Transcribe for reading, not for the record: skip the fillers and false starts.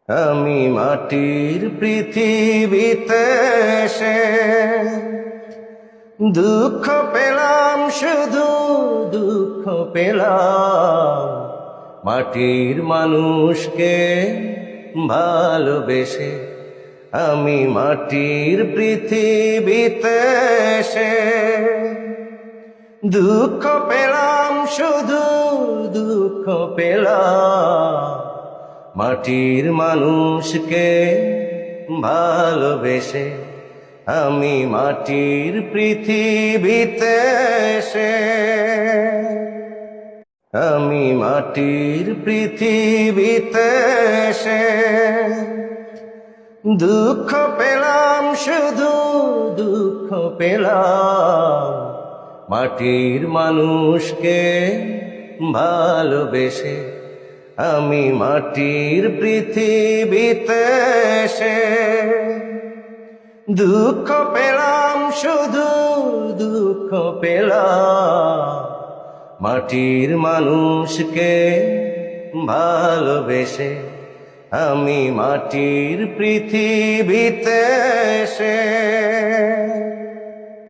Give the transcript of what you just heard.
আমি মাটির পৃথিবীতে এসে দুঃখ পেলাম, শুধু দুঃখ পেলাম। মাটির মানুষকে ভালোবেসে আমি মাটির পৃথিবীতে এসে দুঃখ পেলাম, শুধু দুঃখ পেলাম। মাটির মানুষকে ভালোবেসে আমি মাটির পৃথিবীতে এসে আমি মাটির পৃথিবীতে এসে দুঃখ পেলাম, শুধু দুঃখ পেলাম। মাটির মানুষকে ভালোবেসে আমি মাটির পৃথিবীতে এসে দুঃখ পেলাম, শুধু দুঃখ পেলাম। মাটির মানুষকে ভালোবেসে আমি মাটির পৃথিবীতে এসে